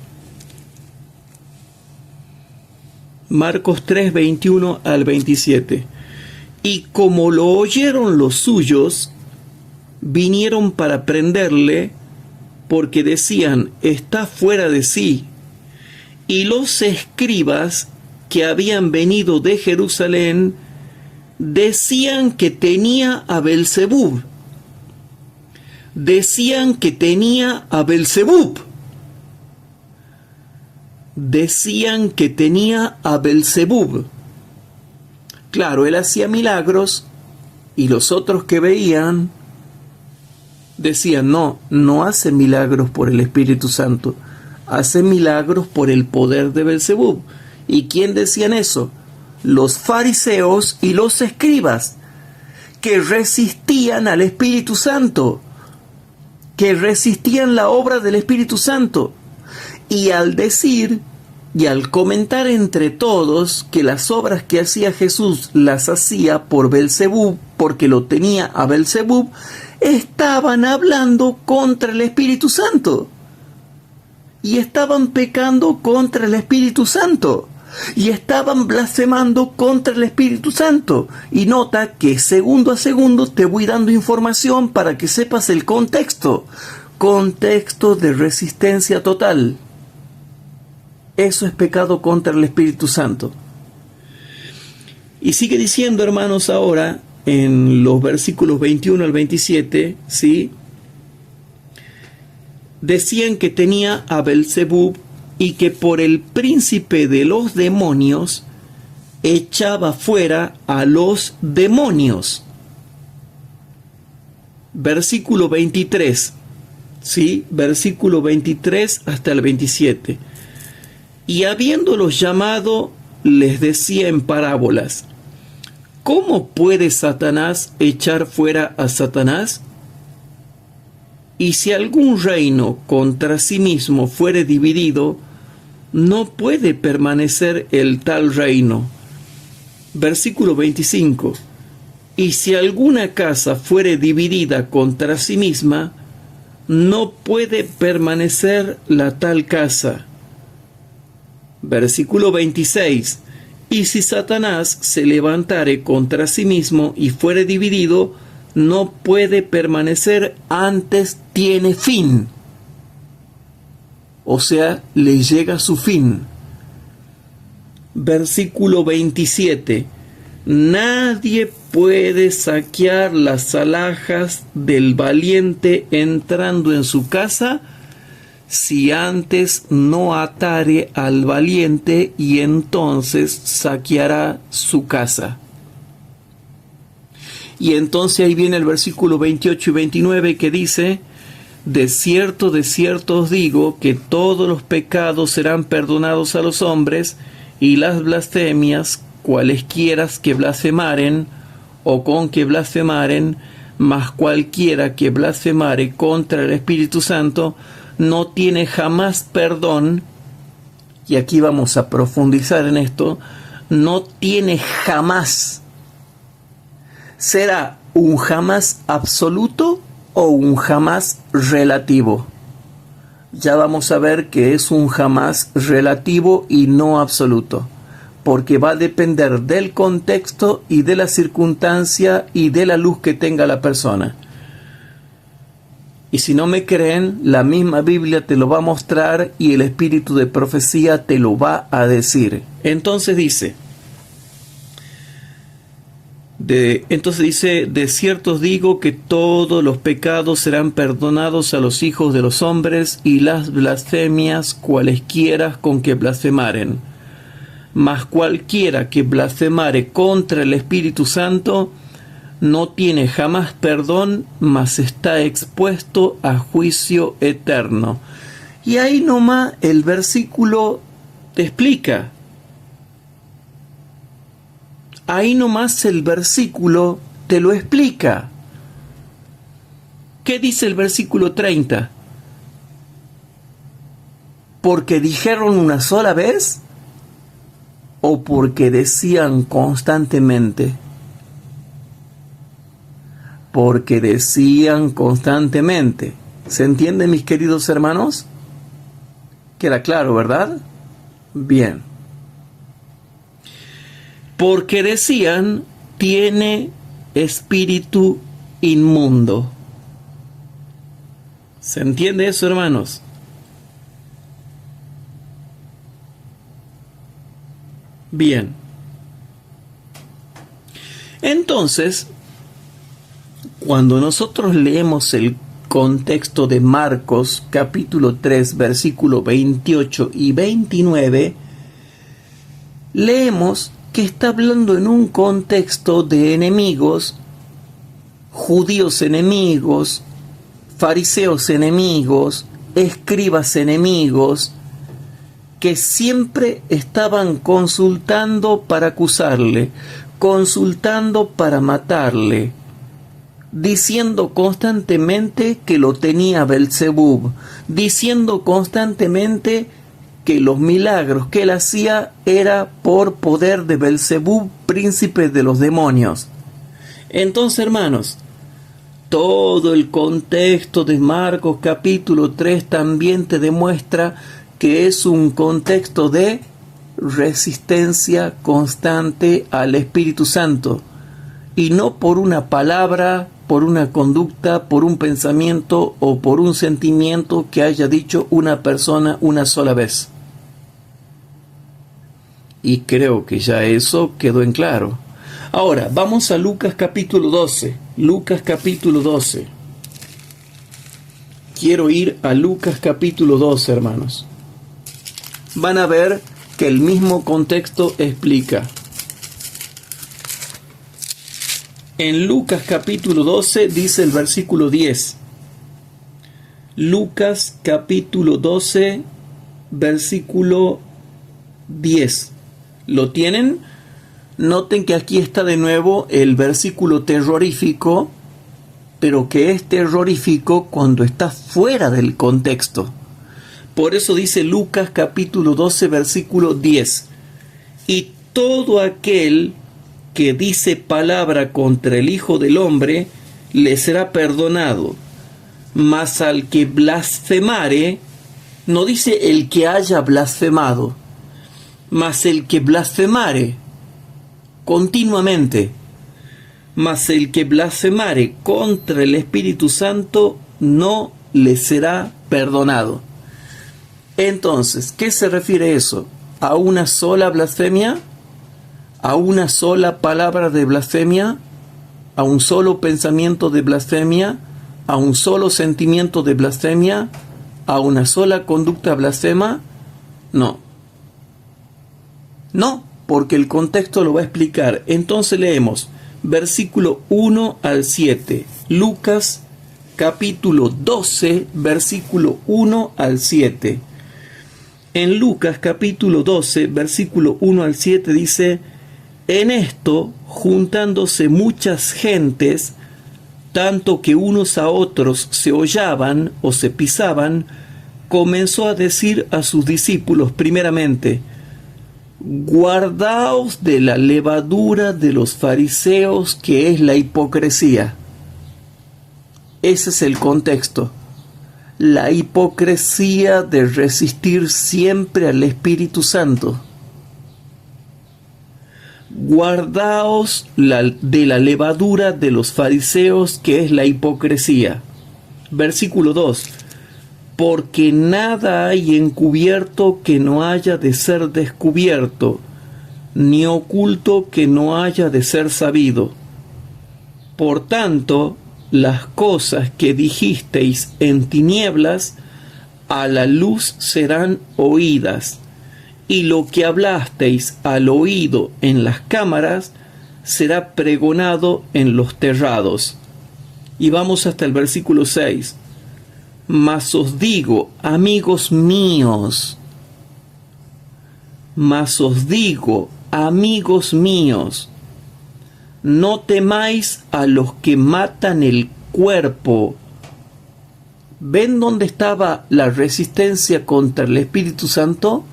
Speaker 1: Marcos 3, 21 al 27. Y como lo oyeron los suyos, vinieron para prenderle, porque decían: está fuera de sí. Y los escribas que habían venido de Jerusalén decían que tenía a Belzebub. Decían que tenía a Belzebub. Decían que tenía a Belzebub. Claro, él hacía milagros y los otros que veían decían: no hace milagros por el Espíritu Santo, hace milagros por el poder de Belzebub. ¿Y quién decían eso? Los fariseos y los escribas, que resistían al Espíritu Santo, que resistían la obra del Espíritu Santo. Y al decir y al comentar entre todos que las obras que hacía Jesús las hacía por Belzebub, porque lo tenía a Belzebub, estaban hablando contra el Espíritu Santo. Y estaban pecando contra el Espíritu Santo. Y estaban blasfemando contra el Espíritu Santo. Y nota que segundo a segundo te voy dando información para que sepas el contexto. Contexto de resistencia total. Eso es pecado contra el Espíritu Santo. Y sigue diciendo, hermanos, ahora en los versículos 21 al 27, ¿sí? Decían que tenía a Belzebub y que por el príncipe de los demonios echaba fuera a los demonios. Versículo 23, ¿sí? Versículo 23 hasta el 27. Y habiéndolos llamado, les decía en parábolas: ¿Cómo puede Satanás echar fuera a Satanás? Y si algún reino contra sí mismo fuere dividido, no puede permanecer el tal reino. Versículo 25. Y si alguna casa fuere dividida contra sí misma, no puede permanecer la tal casa. Versículo 26. Y si Satanás se levantare contra sí mismo y fuere dividido, no puede permanecer, antes tiene fin. O sea, le llega su fin. Versículo 27. Nadie puede saquear las alhajas del valiente entrando en su casa, si antes no atare al valiente, y entonces saqueará su casa. Y entonces ahí viene el versículo 28 y 29 que dice: de cierto os digo, que todos los pecados serán perdonados a los hombres, y las blasfemias, cualesquiera que blasfemaren, o con que blasfemaren, mas cualquiera que blasfemare contra el Espíritu Santo, no tiene jamás perdón. Y aquí vamos a profundizar en esto. No tiene jamás. ¿Será un jamás absoluto o un jamás relativo? Ya vamos a ver que es un jamás relativo y no absoluto, porque va a depender del contexto y de la circunstancia y de la luz que tenga la persona. Y si no me creen, la misma Biblia te lo va a mostrar y el espíritu de profecía te lo va a decir. Entonces dice, de cierto os digo, que todos los pecados serán perdonados a los hijos de los hombres, y las blasfemias, cualesquiera con que blasfemaren. Mas cualquiera que blasfemare contra el Espíritu Santo no tiene jamás perdón, mas está expuesto a juicio eterno. Y ahí nomás el versículo te explica. Ahí nomás el versículo te lo explica. ¿Qué dice el versículo 30? ¿Porque dijeron una sola vez? ¿O porque decían constantemente? Porque decían constantemente. ¿Se entiende, mis queridos hermanos? Queda claro, ¿verdad? Bien. Porque decían, tiene espíritu inmundo. ¿Se entiende eso, hermanos? Bien. Entonces, cuando nosotros leemos el contexto de Marcos capítulo 3, versículo 28 y 29, leemos que está hablando en un contexto de enemigos, judíos enemigos, fariseos enemigos, escribas enemigos, que siempre estaban consultando para acusarle, consultando para matarle, diciendo constantemente que lo tenía Belzebub, diciendo constantemente que los milagros que él hacía era por poder de Belzebub, príncipe de los demonios. Entonces, hermanos, todo el contexto de Marcos capítulo 3 también te demuestra que es un contexto de resistencia constante al Espíritu Santo, y no por una palabra, por una conducta, por un pensamiento o por un sentimiento que haya dicho una persona una sola vez. Y creo que ya eso quedó en claro. Ahora, vamos a Lucas capítulo 12. Lucas capítulo 12. Quiero ir a Lucas capítulo 12, hermanos. Van a ver que el mismo contexto explica. En Lucas capítulo 12 dice el versículo 10. Lucas capítulo 12, versículo 10. ¿Lo tienen? Noten que aquí está de nuevo el versículo terrorífico, pero que es terrorífico cuando está fuera del contexto. Por eso dice Lucas capítulo 12, versículo 10. Y todo aquel que dice palabra contra el Hijo del Hombre, le será perdonado. Mas al que blasfemare, no dice el que haya blasfemado, mas el que blasfemare continuamente, mas el que blasfemare contra el Espíritu Santo no le será perdonado. Entonces, ¿qué se refiere eso? ¿A una sola blasfemia? ¿A una sola palabra de blasfemia? ¿A un solo pensamiento de blasfemia? ¿A un solo sentimiento de blasfemia? ¿A una sola conducta blasfema? No. No, porque el contexto lo va a explicar. Entonces leemos versículo 1 al 7. Lucas capítulo 12, versículo 1 al 7. En Lucas capítulo 12, versículo 1 al 7 dice: en esto, juntándose muchas gentes, tanto que unos a otros se hollaban o se pisaban, comenzó a decir a sus discípulos primeramente: guardaos de la levadura de los fariseos, que es la hipocresía. Ese es el contexto. La hipocresía de resistir siempre al Espíritu Santo. Guardaos de la levadura de los fariseos, que es la hipocresía. Versículo 2. Porque nada hay encubierto que no haya de ser descubierto, ni oculto que no haya de ser sabido. Por tanto, las cosas que dijisteis en tinieblas, a la luz serán oídas, y lo que hablasteis al oído en las cámaras, será pregonado en los terrados. Y vamos hasta el versículo 6. Mas os digo, amigos míos, no temáis a los que matan el cuerpo. ¿Ven dónde estaba la resistencia contra el Espíritu Santo?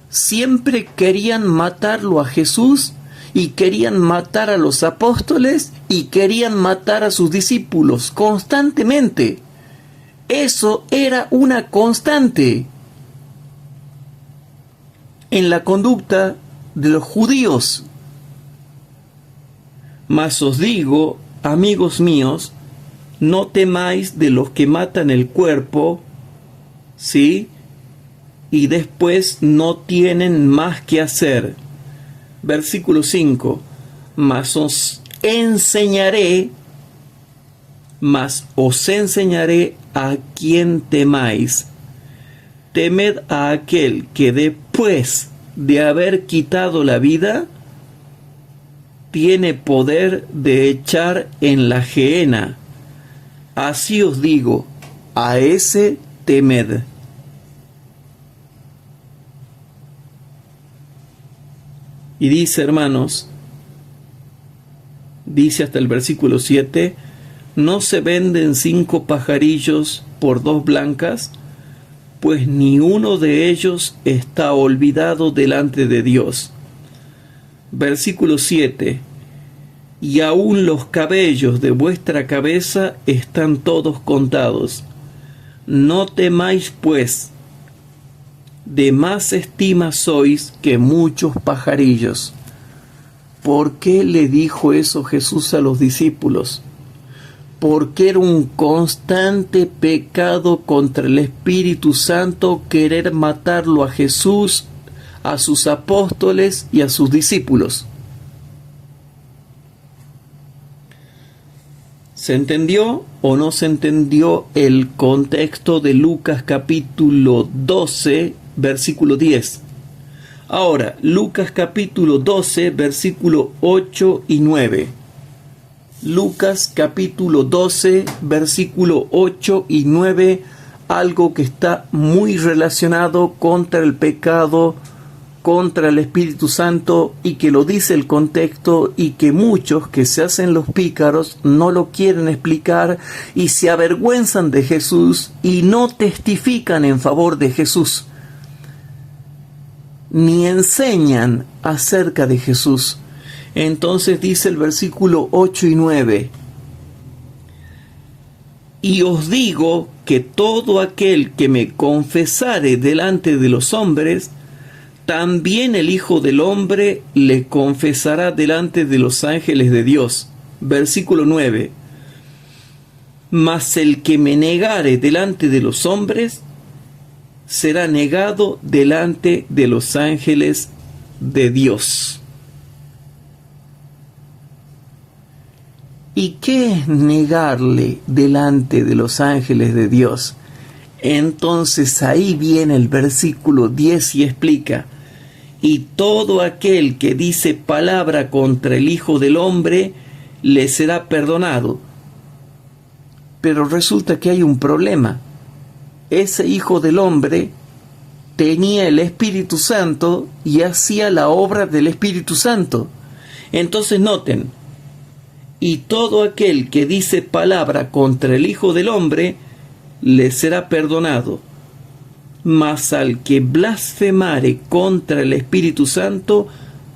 Speaker 1: Siempre querían matarlo a Jesús, y querían matar a los apóstoles, y querían matar a sus discípulos constantemente. Eso era una constante en la conducta de los judíos. Mas os digo, amigos míos, no temáis de los que matan el cuerpo, ¿sí? Y después no tienen más que hacer. Versículo 5. Mas os enseñaré a quien temáis. Temed a aquel que después de haber quitado la vida, tiene poder de echar en la gehenna. Así os digo, a ese temed. Y dice, hermanos, dice hasta el versículo 7, ¿no se venden 5 pajarillos por 2 blancas? Pues ni uno de ellos está olvidado delante de Dios. Versículo 7, y aún los cabellos de vuestra cabeza están todos contados. No temáis, pues, de más estima sois que muchos pajarillos. ¿Por qué le dijo eso Jesús a los discípulos? Porque era un constante pecado contra el Espíritu Santo querer matarlo a Jesús, a sus apóstoles y a sus discípulos. ¿Se entendió o no se entendió el contexto de Lucas capítulo 12, versículo 10? Ahora, Lucas capítulo 12, versículo 8 y 9. Lucas capítulo 12, versículo 8 y 9, algo que está muy relacionado contra el pecado contra el Espíritu Santo y que lo dice el contexto y que muchos que se hacen los pícaros no lo quieren explicar y se avergüenzan de Jesús y no testifican en favor de Jesús, ni enseñan acerca de Jesús. Entonces dice el versículo 8 y 9: y os digo que todo aquel que me confesare delante de los hombres, también el Hijo del Hombre le confesará delante de los ángeles de Dios. Versículo 9: mas el que me negare delante de los hombres, será negado delante de los ángeles de Dios. ¿Y qué es negarle delante de los ángeles de Dios? Entonces ahí viene el versículo 10 y explica: y todo aquel que dice palabra contra el Hijo del Hombre, le será perdonado. Pero resulta que hay un problema. Ese Hijo del Hombre tenía el Espíritu Santo y hacía la obra del Espíritu Santo. Entonces noten: y todo aquel que dice palabra contra el Hijo del Hombre, le será perdonado. Mas al que blasfemare contra el Espíritu Santo,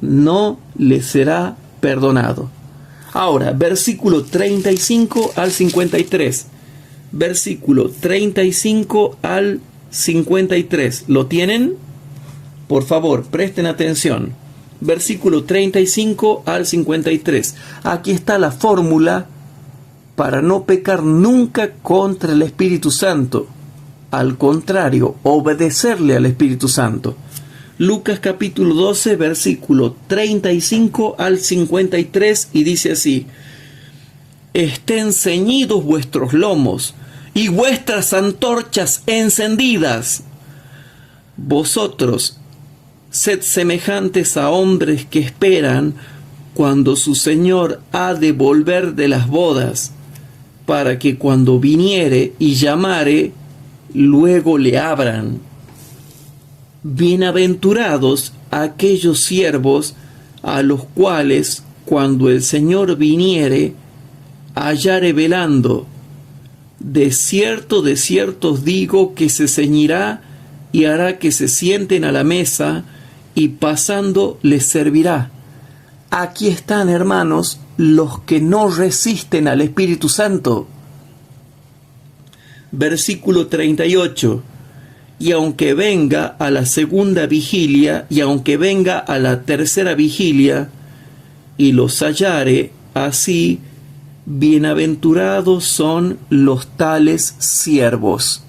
Speaker 1: no le será perdonado. Ahora, versículo 35 al 53. Versículo 35 al 53. ¿Lo tienen? Por favor, presten atención. Versículo 35 al 53. Aquí está la fórmula para no pecar nunca contra el Espíritu Santo. Al contrario, obedecerle al Espíritu Santo. Lucas capítulo 12, versículo 35 al 53, y dice así: estén ceñidos vuestros lomos y vuestras antorchas encendidas. Vosotros sed semejantes a hombres que esperan cuando su Señor ha de volver de las bodas, para que cuando viniere y llamare, luego le abran. Bienaventurados aquellos siervos a los cuales, cuando el Señor viniere, hallare velando. De cierto os digo que se ceñirá y hará que se sienten a la mesa, y pasando les servirá. Aquí están, hermanos, los que no resisten al Espíritu Santo. Versículo 38. Y aunque venga a la segunda vigilia, y aunque venga a la tercera vigilia, y los hallare así, bienaventurados son los tales siervos.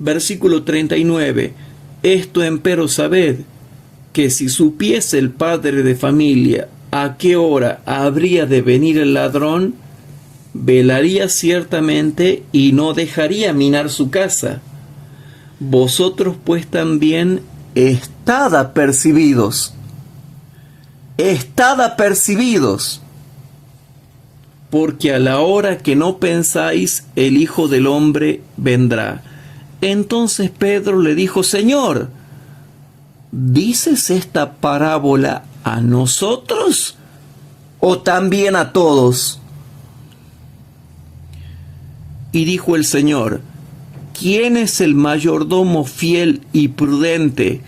Speaker 1: Versículo 39. Esto empero sabed, que si supiese el padre de familia a qué hora habría de venir el ladrón, velaría ciertamente y no dejaría minar su casa. Vosotros pues también estad apercibidos, porque a la hora que no pensáis, el Hijo del Hombre vendrá. Entonces Pedro le dijo: Señor, ¿dices esta parábola a nosotros o también a todos? Y dijo el Señor: ¿quién es el mayordomo fiel y prudente,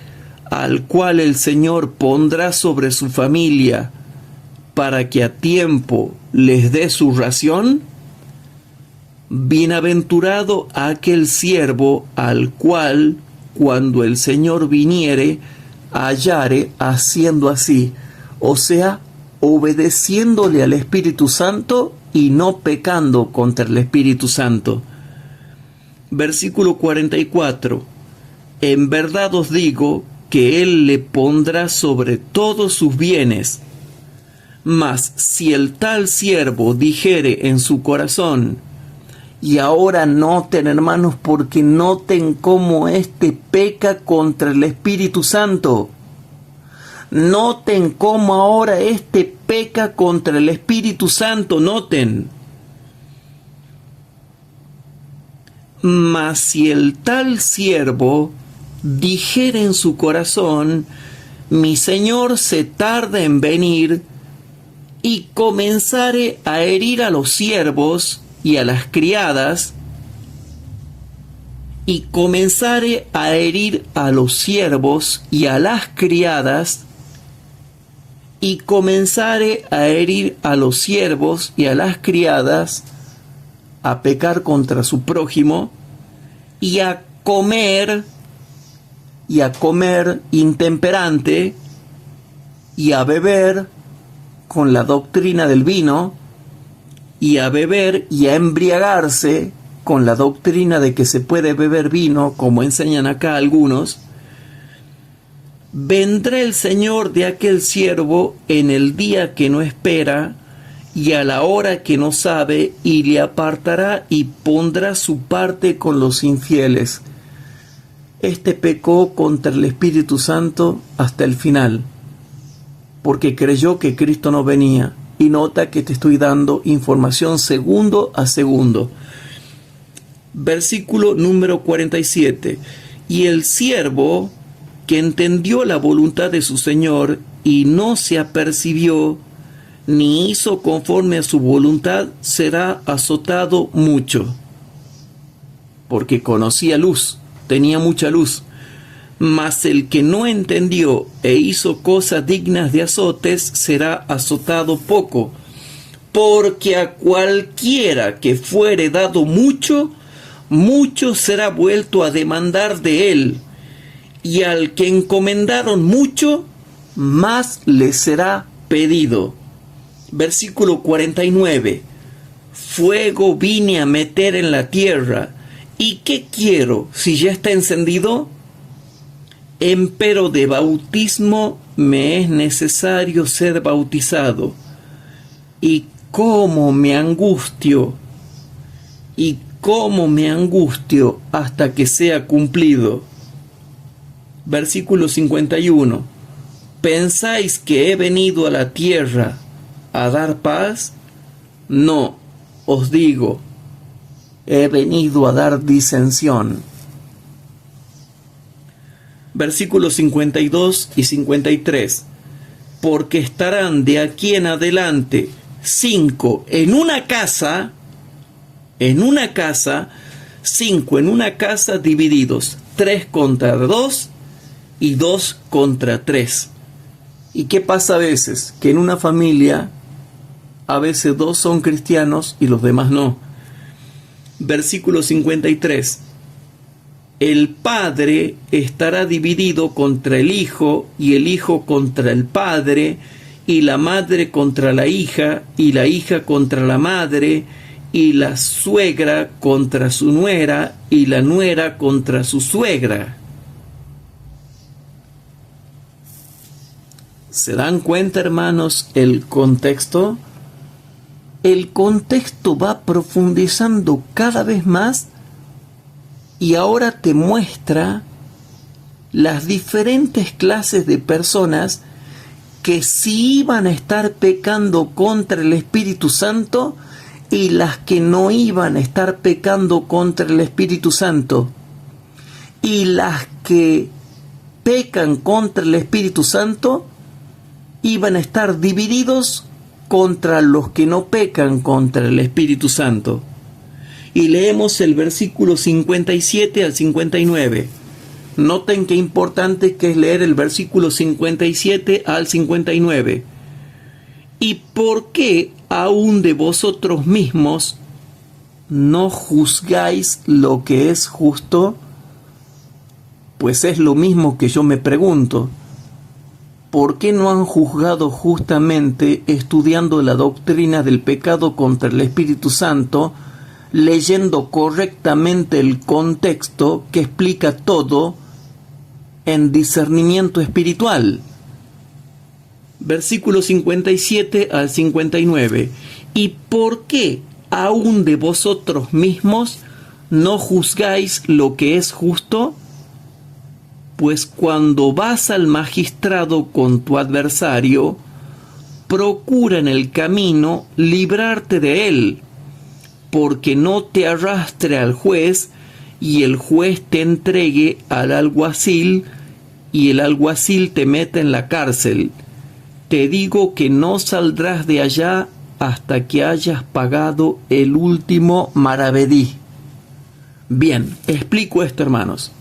Speaker 1: al cual el Señor pondrá sobre su familia, para que a tiempo les dé su ración? Bienaventurado aquel siervo al cual, cuando el Señor viniere, hallare haciendo así, o sea, obedeciéndole al Espíritu Santo y no pecando contra el Espíritu Santo. Versículo 44. En verdad os digo que Él le pondrá sobre todos sus bienes. Mas si el tal siervo dijere en su corazón, y ahora noten, hermanos, porque noten cómo éste peca contra el Espíritu Santo. Noten cómo ahora éste peca contra el Espíritu Santo, noten. Mas si el tal siervo dijere en su corazón: mi señor se tarda en venir, y comenzare a herir a los siervos y a las criadas, y comenzare a herir a los siervos y a las criadas, y comenzare a herir a los siervos y a las criadas, a pecar contra su prójimo, y a comer intemperante, y a beber con la doctrina del vino, y a beber y a embriagarse con la doctrina de que se puede beber vino, como enseñan acá algunos. Vendrá el Señor de aquel siervo en el día que no espera y a la hora que no sabe, y le apartará y pondrá su parte con los infieles. Este pecó contra el Espíritu Santo hasta el final, porque creyó que Cristo no venía. Y nota que te estoy dando información segundo a segundo. Versículo número 47. Y el siervo que entendió la voluntad de su Señor y no se apercibió, ni hizo conforme a su voluntad, será azotado mucho. Porque conocía luz, tenía mucha luz. Mas el que no entendió e hizo cosas dignas de azotes, será azotado poco. Porque a cualquiera que fuere dado mucho, mucho será vuelto a demandar de él. Y al que encomendaron mucho, más le será pedido. Versículo 49. Fuego vine a meter en la tierra, ¿y qué quiero si ya está encendido? Empero de bautismo me es necesario ser bautizado. Y cómo me angustio, hasta que sea cumplido. Versículo 51. ¿Pensáis que he venido a la tierra a dar paz? No, os digo, he venido a dar disensión. Versículos 52 y 53. Porque estarán de aquí en adelante 5 en una casa, 5 en una casa divididos, 3 contra 2 y 2 contra 3. ¿Y qué pasa a veces? Que en una familia, a veces 2 son cristianos y los demás no. Versículo 53. El padre estará dividido contra el hijo, y el hijo contra el padre, y la madre contra la hija contra la madre, y la suegra contra su nuera, y la nuera contra su suegra. ¿Se dan cuenta, hermanos, el contexto? El contexto va profundizando cada vez más, y ahora te muestra las diferentes clases de personas que sí iban a estar pecando contra el Espíritu Santo y las que no iban a estar pecando contra el Espíritu Santo. Y las que pecan contra el Espíritu Santo iban a estar divididos contra los que no pecan contra el Espíritu Santo. Y leemos el versículo 57 al 59. Noten qué importante que es leer el versículo 57 al 59. ¿Y por qué aún de vosotros mismos no juzgáis lo que es justo? Pues es lo mismo que yo me pregunto. ¿Por qué no han juzgado justamente estudiando la doctrina del pecado contra el Espíritu Santo, leyendo correctamente el contexto que explica todo en discernimiento espiritual? Versículo 57 al 59. ¿Y por qué aún de vosotros mismos no juzgáis lo que es justo? Pues cuando vas al magistrado con tu adversario, procura en el camino librarte de él, porque no te arrastre al juez y el juez te entregue al alguacil y el alguacil te mete en la cárcel. Te digo que no saldrás de allá hasta que hayas pagado el último maravedí. Bien, explico esto, hermanos.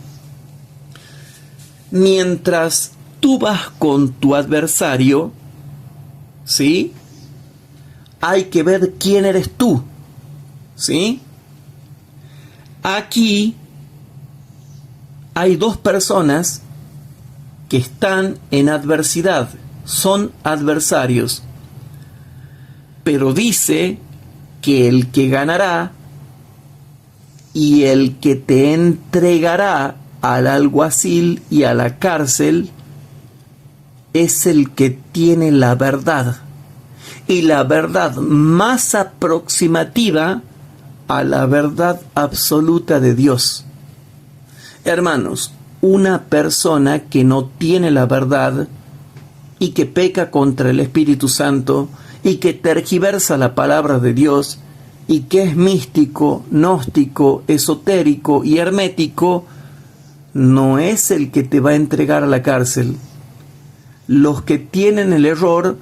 Speaker 1: Mientras tú vas con tu adversario, ¿sí?, hay que ver quién eres tú, ¿sí? Aquí hay dos personas que están en adversidad, son adversarios, pero dice que el que ganará y el que te entregará al alguacil y a la cárcel es el que tiene la verdad, y la verdad más aproximativa a la verdad absoluta de Dios. Hermanos, una persona que no tiene la verdad y que peca contra el Espíritu Santo y que tergiversa la palabra de Dios y que es místico, gnóstico, esotérico y hermético, no es el que te va a entregar a la cárcel. Los que tienen el error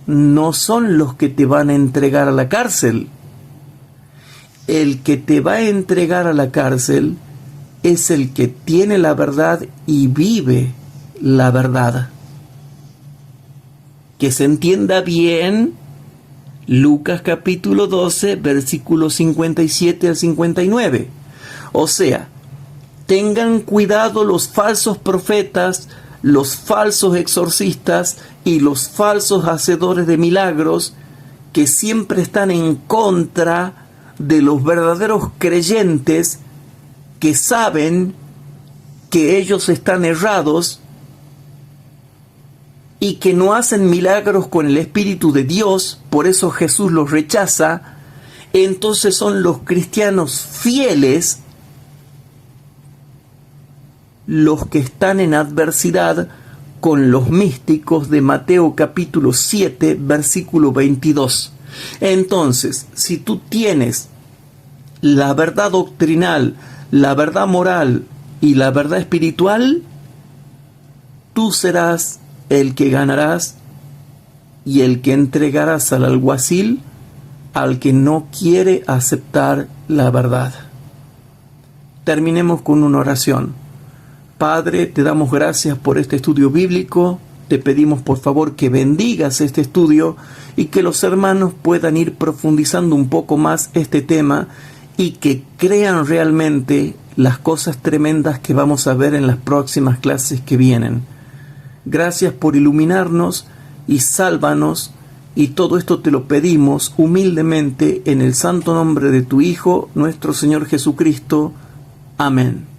Speaker 1: no son los que te van a entregar a la cárcel. El que te va a entregar a la cárcel es el que tiene la verdad y vive la verdad. Que se entienda bien, Lucas capítulo 12, versículos 57 al 59. O sea, tengan cuidado los falsos profetas, los falsos exorcistas y los falsos hacedores de milagros que siempre están en contra de los verdaderos creyentes que saben que ellos están errados y que no hacen milagros con el Espíritu de Dios, por eso Jesús los rechaza. Entonces son los cristianos fieles los que están en adversidad con los místicos de Mateo capítulo 7, versículo 22. Entonces, si tú tienes la verdad doctrinal, la verdad moral y la verdad espiritual, tú serás el que ganarás y el que entregarás al alguacil al que no quiere aceptar la verdad. Terminemos con una oración. Padre, te damos gracias por este estudio bíblico. Te pedimos por favor que bendigas este estudio y que los hermanos puedan ir profundizando un poco más este tema y que crean realmente las cosas tremendas que vamos a ver en las próximas clases que vienen. Gracias por iluminarnos y sálvanos, y todo esto te lo pedimos humildemente en el santo nombre de tu Hijo, nuestro Señor Jesucristo. Amén.